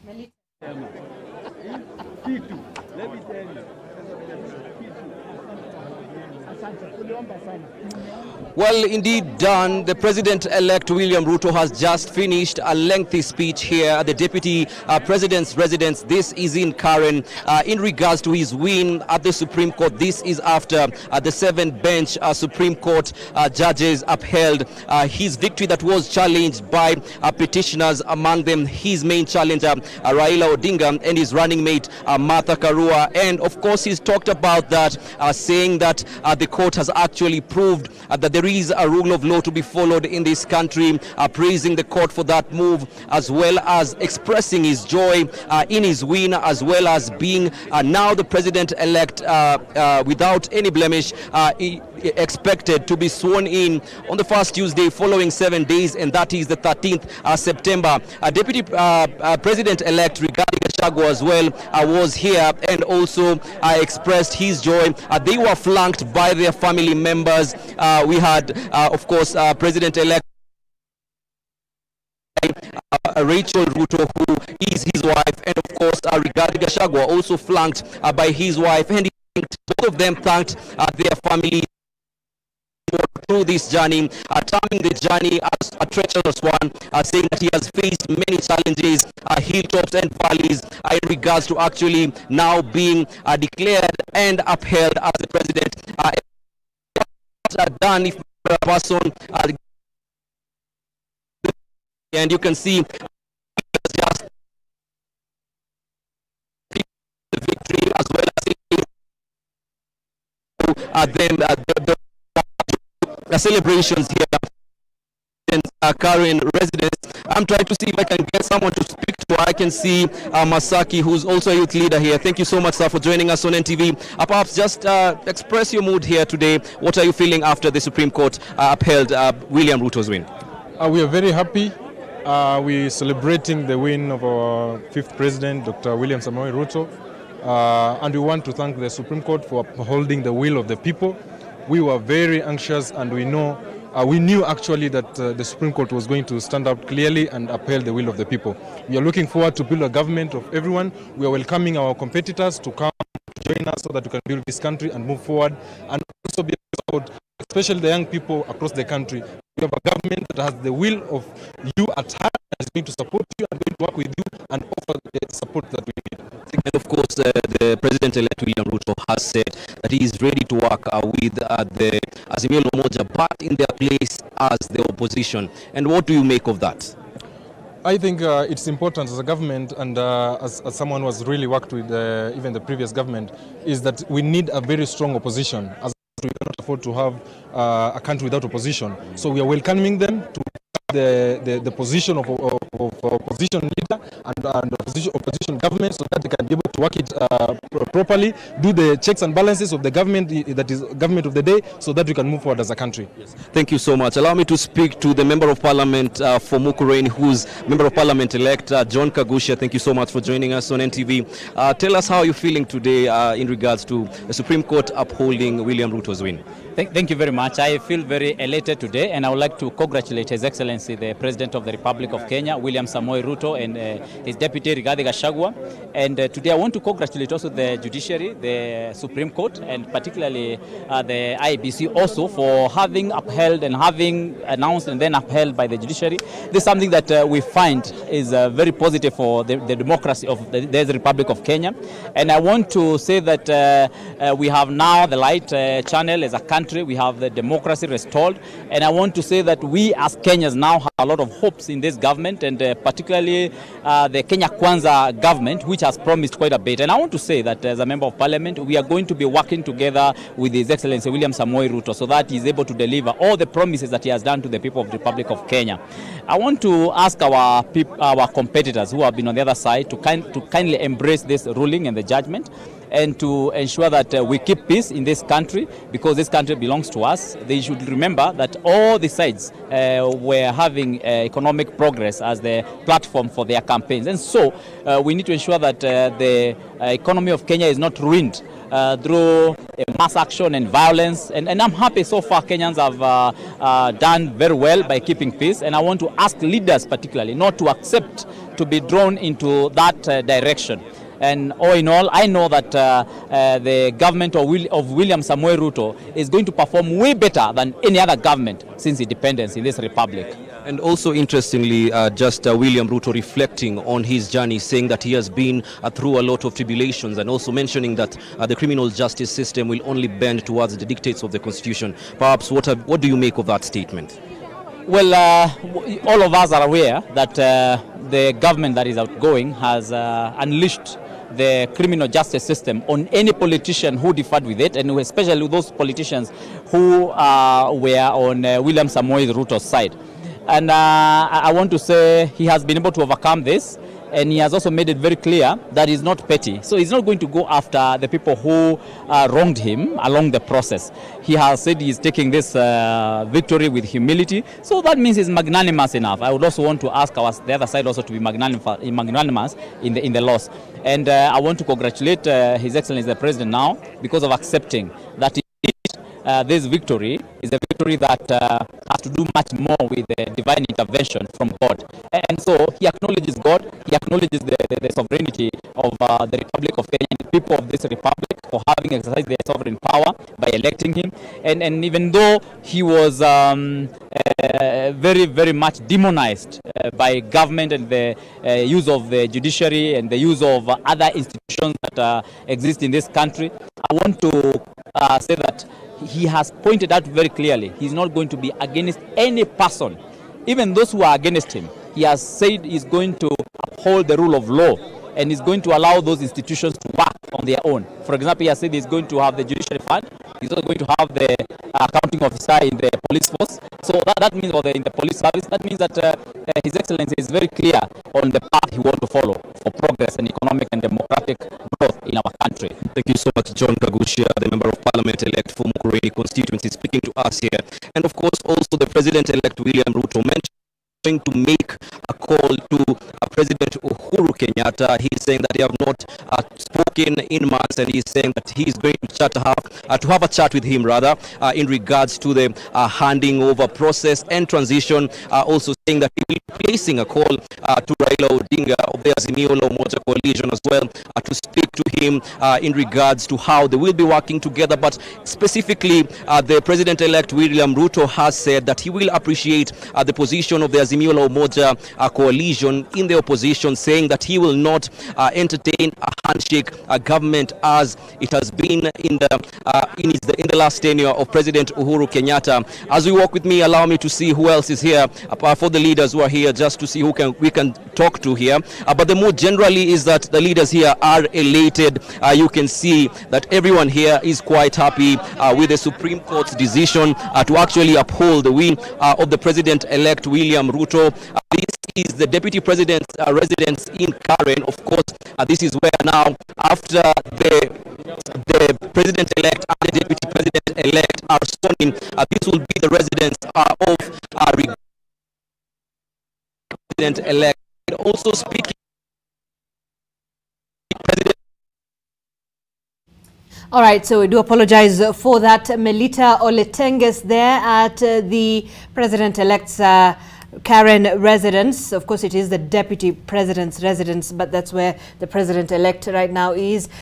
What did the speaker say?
Let me tell you. Well, indeed, Dan, the President-elect William Ruto has just finished a lengthy speech here at the Deputy President's residence. This is in Karen in regards to his win at the Supreme Court. This is after the 7-bench Supreme Court judges upheld his victory that was challenged by petitioners, among them his main challenger, Raila Odinga, and his running mate, Martha Karua. And of course, he's talked about that, saying that the court has actually proved that there is a rule of law to be followed in this country, praising the court for that move, as well as expressing his joy in his win, as well as being now the president-elect without any blemish, expected to be sworn in on the first Tuesday following 7 days, and that is the 13th September. Deputy President-elect Rigathi Gachagua as well was here and also expressed his joy. They were flanked by their family members. We had, of course, President-elect Rachel Ruto, who is his wife, and of course Rigathi Gachagua, also flanked by his wife, and both of them thanked their family through this journey, terming the journey as a treacherous one, saying that he has faced many challenges, hilltops and valleys, in regards to actually now being declared and upheld as the president. Done if a person, and you can see just the victory as well as the celebrations here in Karen residence. I'm trying to see if I can get someone to speak to. I can see Masaki, who's also a youth leader here. Thank you so much, sir, for joining us on NTV. Perhaps just express your mood here today. What are you feeling after the Supreme Court upheld William Ruto's win? We are very happy. We're celebrating the win of our 5th president, Dr. William Samoei Ruto. And we want to thank the Supreme Court for upholding the will of the people. We were very anxious, and we knew actually that the Supreme Court was going to stand up clearly and upheld the will of the people. We are looking forward to build a government of everyone. We are welcoming our competitors to come to join us so that we can build this country and move forward, and also be about, especially the young people across the country. We have a government that has the will of you at heart, and is going to support you and going to work with you and offer the support that we need. And of course, the President-elect William Ruto has said that he is ready to work with the Azimio la Umoja, but in their place as the opposition. And what do you make of that? I think it's important as a government, and as someone who has really worked with even the previous government, is that we need a very strong opposition. As we cannot afford to have a country without opposition. So we are welcoming them to the position of opposition leader and opposition government, so that they can be able to work it properly, do the checks and balances of the government, that is government of the day, so that we can move forward as a country. Yes. Thank you so much. Allow me to speak to the Member of Parliament for Mukurweini, who's Member of Parliament-elect, John Kagusha. Thank you so much for joining us on NTV. Tell us how you're feeling today in regards to the Supreme Court upholding William Ruto's win. Thank you very much. I feel very elated today, and I would like to congratulate His Excellency, the President of the Republic of Kenya, William Samoei Ruto, and his Deputy Rigathi Gachagua. And today I want to congratulate also the judiciary, the Supreme Court, and particularly the IEBC also for having upheld and having announced and then upheld by the judiciary. This is something that we find is very positive for the democracy of the Republic of Kenya. And I want to say that we have now the light channel as a country. We have the democracy restored, and I want to say that we as Kenyans now have a lot of hopes in this government, and particularly the Kenya Kwanza government, which has promised quite a bit. And I want to say that as a Member of Parliament, we are going to be working together with His Excellency William Samoei Ruto, so that he is able to deliver all the promises that he has done to the people of the Republic of Kenya. I want to ask our competitors who have been on the other side to kindly embrace this ruling and the judgment, and to ensure that we keep peace in this country, because this country belongs to us. They should remember that all the sides were having economic progress as the platform for their campaigns. And so we need to ensure that the economy of Kenya is not ruined through mass action and violence. And I'm happy so far Kenyans have done very well by keeping peace. And I want to ask leaders particularly not to accept to be drawn into that direction. And all in all, I know that the government of William Samoei Ruto is going to perform way better than any other government since independence in this republic. And also interestingly, William Ruto reflecting on his journey, saying that he has been through a lot of tribulations, and also mentioning that the criminal justice system will only bend towards the dictates of the constitution. Perhaps what do you make of that statement? Well, all of us are aware that the government that is outgoing has unleashed the criminal justice system on any politician who differed with it, and especially those politicians who were on William Samoei Ruto's side. And I want to say he has been able to overcome this, and he has also made it very clear that he's not petty. So he's not going to go after the people who wronged him along the process. He has said he's taking this victory with humility. So that means he's magnanimous enough. I would also want to ask the other side also to be magnanimous in the loss. And I want to congratulate His Excellency the President now because of accepting that this victory is a victory that has to do much more with the divine intervention from God. And so he acknowledges God, he acknowledges the sovereignty of the Republic of Kenya and the people of this republic for having exercised their sovereign power by electing him. And even though he was very, very much demonized by government and the use of the judiciary and the use of other institutions that exist in this country, I want to say that he has pointed out very clearly he's not going to be against any person, even those who are against him. He has said he's going to uphold the rule of law and is going to allow those institutions to work on their own. For example, he has said he's going to have the judiciary fund, he's also going to have the accounting officer in the police force. So that means, or in the police service, that means that His Excellency is very clear on the path he wants to follow for progress and economic and democratic growth in our country. Thank you so much, John Kagushia, the Member of Parliament-elect for Mukurweini constituency, speaking to us here. And of course, also the President-elect William Ruto mentioned to make a call to President Uhuru Kenyatta. He's saying that they have not spoken in months, and he's saying that he's going to have a chat with him in regards to the handing over process and transition. Also saying that he will be placing a call to Raila Odinga of the Azimio la Umoja coalition as well to speak to him in regards to how they will be working together. But specifically, the President-elect William Ruto has said that he will appreciate the position of the Azimio la Umoja coalition in the opposition, saying that he will not entertain a handshake government as it has been in the last tenure of President Uhuru Kenyatta. As we walk with me, allow me to see who else is here for the leaders who are here, just to see who we can talk to here. But the mood generally is that the leaders here are elated. You can see that everyone here is quite happy with the Supreme Court's decision to actually uphold the will of the President-elect William Ruto. This is the Deputy President's residence in Karen. Of course, this is where now, after the President-elect and the Deputy President-elect are sworn in, this will be the residence of President-elect. Also speaking, President. All right, so we do apologize for that. Melita Oletenges there at the President-elect's Karen residence. Of course, it is the Deputy President's residence, but that's where the President-elect right now is.